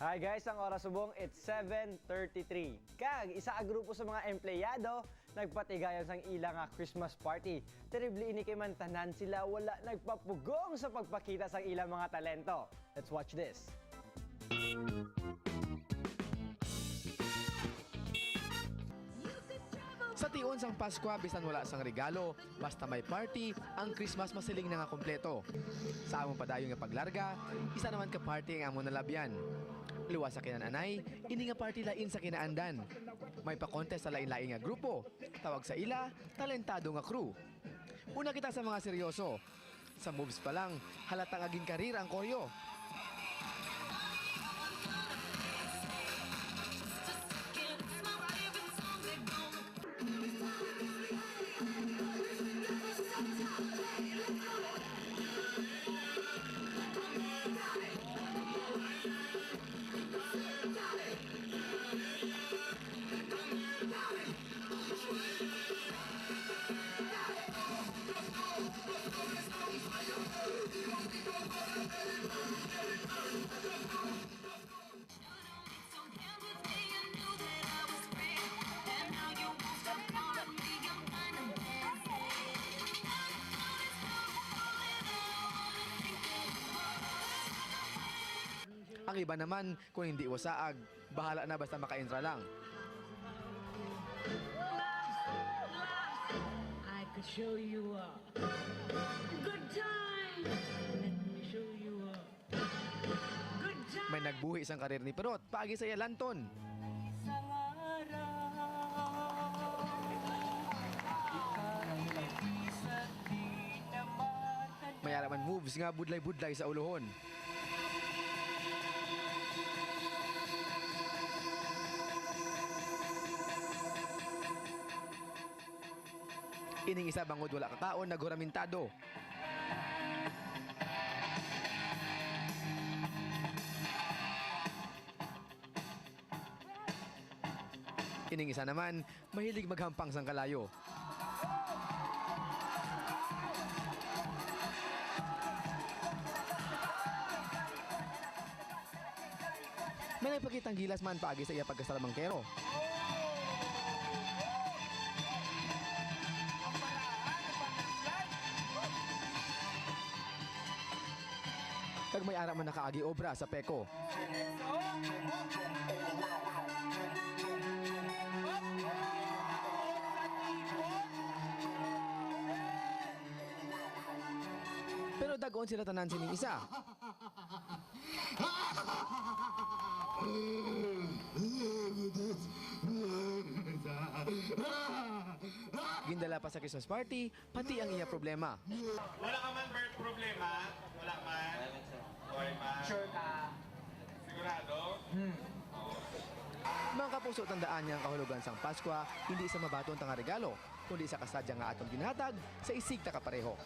Hi guys, ang oras subong, it's 7:33. Kag, isa ka grupo sa mga empleyado, nagpatigayon sang ilang Christmas party. Terrible ini kay man tanan sila wala nagpapugong sa pagpakita sang ilang mga talento. Let's watch this. Sa tiun sang Pasko, bisan wala sang regalo, basta may party, ang Christmas masiling na nga kompleto. Sa among padayon nga paglarga, isa naman ka party ang among nalabyan. Luwas sa kinananay, ini nga party lain sa kinaandan. May pa-contest sa lain-lain nga grupo. Tawag sa ila, talentado nga crew. Una kita sa mga seryoso. Sa moves pa lang, halatang aging karir ang koryo. Ang iba naman, kung hindi wasaag, bahala na basta maka-entra lang. I could show you a good time. Let me show you a good time. May nagbuhi isang karir ni Perot, paagi sa Yalanton. Isang araw, ika'y sa di na matanda. May araman moves nga budlay-budlay sa uluhon. Ining isa bangod wala kakaon, naghuramintado. Ining isa naman, mahilig maghampang sang kalayo. May nagpakitang gilas man paagi sa iya pagkasalamangkero. Kag may ara man nakaagi obra sa peko. Pero dagon sila tanan sining isa. Gindala pa sa Christmas party, pati ang iya problema. Wala ka man birth problema? Wala man? Okay man? Sure ka? Sigurado? Mga kapuso, tandaan niya ang kahulugan sang Paskwa, hindi sa mabaton tanga regalo, kundi sa kasadya nga atong ginhatag sa isig ta kapareho.